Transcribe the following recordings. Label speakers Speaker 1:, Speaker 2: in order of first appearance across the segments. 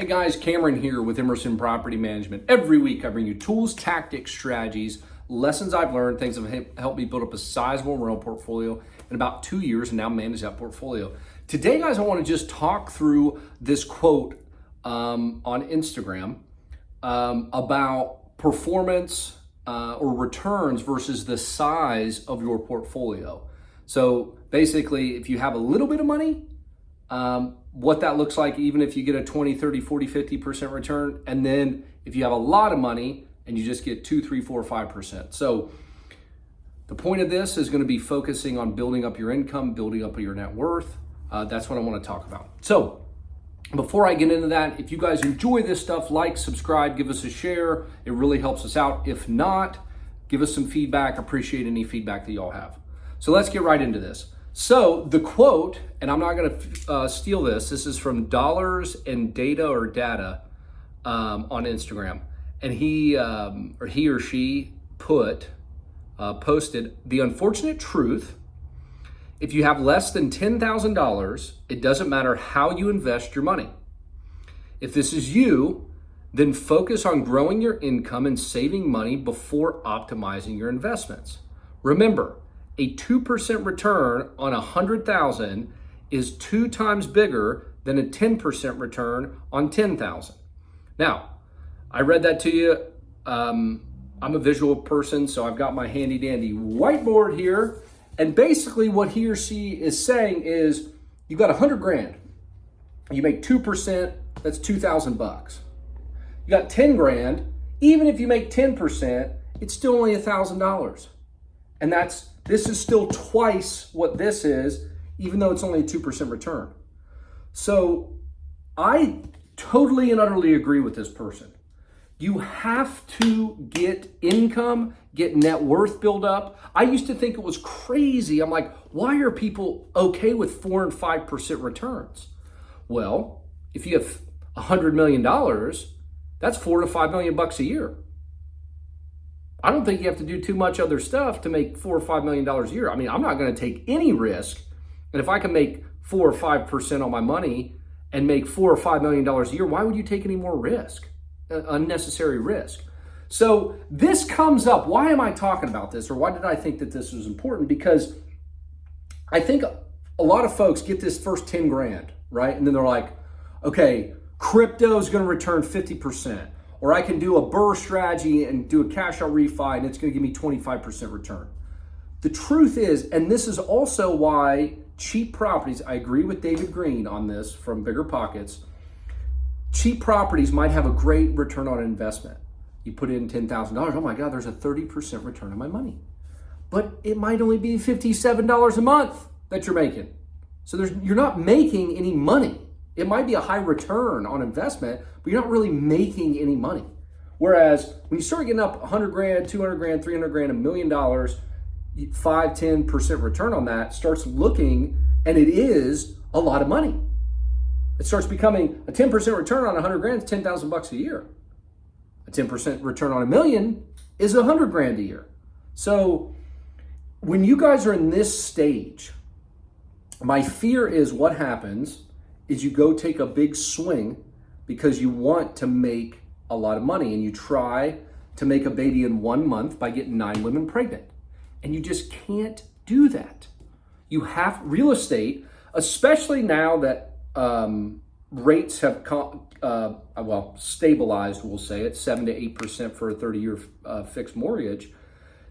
Speaker 1: Hey guys, Cameron here with Emerson Property Management. Every week I bring you tools, tactics, strategies, lessons I've learned, things that have helped me build up a sizable rental portfolio in about 2 years and now manage that portfolio. Today, guys, I want to just talk through this quote on Instagram about performance or returns versus the size of your portfolio. So basically, if you have a little bit of money, what that looks like, even if you get a 20, 30, 40, 50% return. And then if you have a lot of money and you just get 2, 3, 4, 5%. So the point of this is going to be focusing on building up your income, building up your net worth. That's what I want to talk about. So before I get into that, if you guys enjoy this stuff, like, subscribe, give us a share. It really helps us out. If not, give us some feedback. Appreciate any feedback that y'all have. So let's get right into this. So the quote, and I'm not going to steal this. This is from Dollars and Data or Data on Instagram, and he or she posted the unfortunate truth: if you have less than $10,000, it doesn't matter how you invest your money. If this is you, then focus on growing your income and saving money before optimizing your investments. Remember, a 2% return on $100,000 is 2 times bigger than a 10% return on $10,000. Now, I read that to you. I'm a visual person, so I've got my handy dandy whiteboard here. And basically what he or she is saying is, you got 100 grand. You make 2%, that's $2,000. You got 10 grand. Even if you make 10%, it's still only $1,000. And this is still twice what this is, even though it's only a 2% return. So I totally and utterly agree with this person. You have to get income, get net worth build up. I used to think it was crazy. I'm like, why are people okay with 4 and 5% returns? Well, if you have $100 million, that's $4 to $5 million bucks a year. I don't think you have to do too much other stuff to make $4 or $5 million a year. I mean, I'm not going to take any risk. And if I can make 4 or 5% on my money and make $4 or $5 million a year, why would you take any more risk? Unnecessary risk. So this comes up. Why am I talking about this? Or why did I think that this was important? Because I think a lot of folks get this first 10 grand, right? And then they're like, okay, crypto is going to return 50%. Or I can do a BRRRR strategy and do a cash out refi and it's going to give me 25% return. The truth is, and this is also why cheap properties, I agree with David Green on this from Bigger Pockets, cheap properties might have a great return on investment. You put in $10,000, oh my God, there's a 30% return on my money. But it might only be $57 a month that you're making. So you're not making any money. It might be a high return on investment, but you're not really making any money. Whereas when you start getting up 100 grand, 200 grand, 300 grand, $1 million, 5-10% return on that starts looking, and it is a lot of money. It starts becoming a 10% return on 100 grand is 10,000 bucks a year. A 10% return on $1 million is 100 grand a year. So when you guys are in this stage, my fear is what happens is you go take a big swing because you want to make a lot of money and you try to make a baby in 1 month by getting 9 women pregnant. And you just can't do that. You have real estate, especially now that rates have stabilized, we'll say at 7 to 8% for a 30-year fixed mortgage.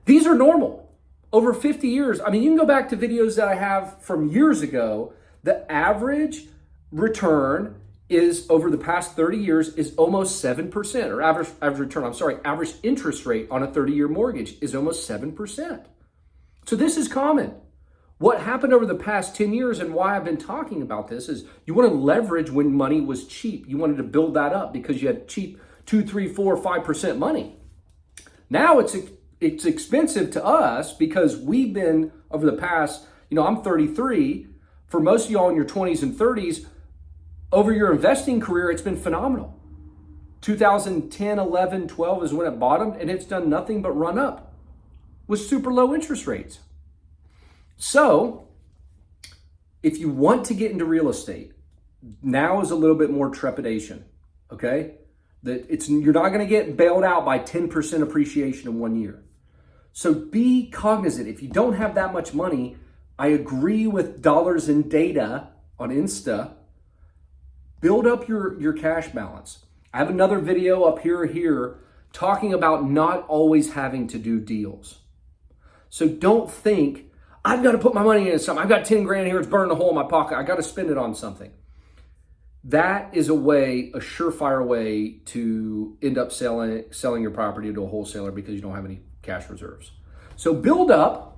Speaker 1: These are normal. Over 50 years, I mean, you can go back to videos that I have from years ago. The average return is over the past 30 years is almost 7%, or average interest rate on a 30-year mortgage is almost 7%. So this is common. What happened over the past 10 years and why I've been talking about this is you want to leverage when money was cheap. You wanted to build that up because you had cheap 2, 3, 4, 5% money. Now it's expensive to us because we've been over the past, I'm 33. For most of y'all in your 20s and 30s, over your investing career, it's been phenomenal. 2010, 11, 12 is when it bottomed, and it's done nothing but run up with super low interest rates. So if you want to get into real estate, now is a little bit more trepidation. okay? You're not going to get bailed out by 10% appreciation in 1 year. So be cognizant. If you don't have that much money, I agree with Dollars and Data on Insta. Build up your cash balance. I have another video up here talking about not always having to do deals. So don't think, I've got to put my money into something. I've got 10 grand here. It's burning a hole in my pocket. I got to spend it on something. That is a surefire way to end up selling your property to a wholesaler because you don't have any cash reserves. So build up,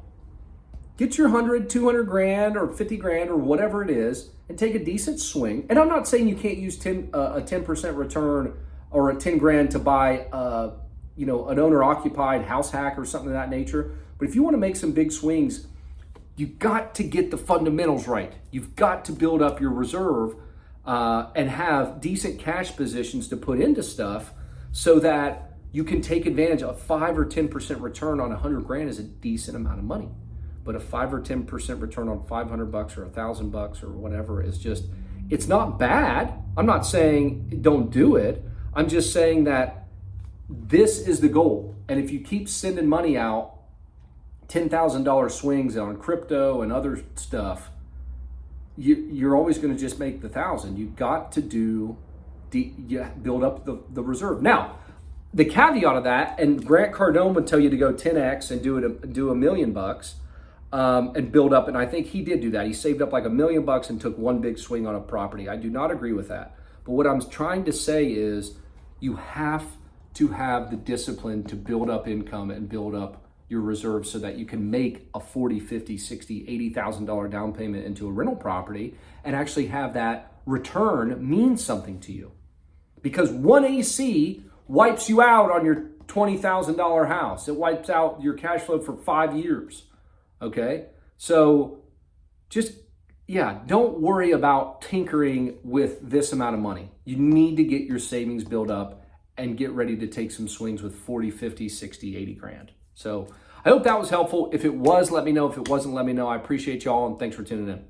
Speaker 1: get your 100, 200 grand or 50 grand or whatever it is, and take a decent swing. And I'm not saying you can't use a 10% return or a 10 grand to buy an owner-occupied house hack or something of that nature. But if you want to make some big swings, you've got to get the fundamentals right. You've got to build up your reserve and have decent cash positions to put into stuff so that you can take advantage of 5 or 10% return on 100 grand is a decent amount of money. But a 5 or 10% return on $500 or $1,000 or whatever is just, it's not bad. I'm not saying don't do it. I'm just saying that this is the goal. And if you keep sending money out, $10,000 swings on crypto and other stuff, you're always going to just make the 1,000. You've got to build up the reserve. Now, the caveat of that, and Grant Cardone would tell you to go 10x and do $1 million and build up. And I think he did do that. He saved up like $1 million and took one big swing on a property. I do not agree with that. But what I'm trying to say is you have to have the discipline to build up income and build up your reserves so that you can make a $40, $50, $60, $80,000 down payment into a rental property and actually have that return mean something to you. Because one AC wipes you out on your $20,000 house. It wipes out your cash flow for 5 years. Okay? So don't worry about tinkering with this amount of money. You need to get your savings built up and get ready to take some swings with 40, 50, 60, 80 grand. So I hope that was helpful. If it was, let me know. If it wasn't, let me know. I appreciate y'all and thanks for tuning in.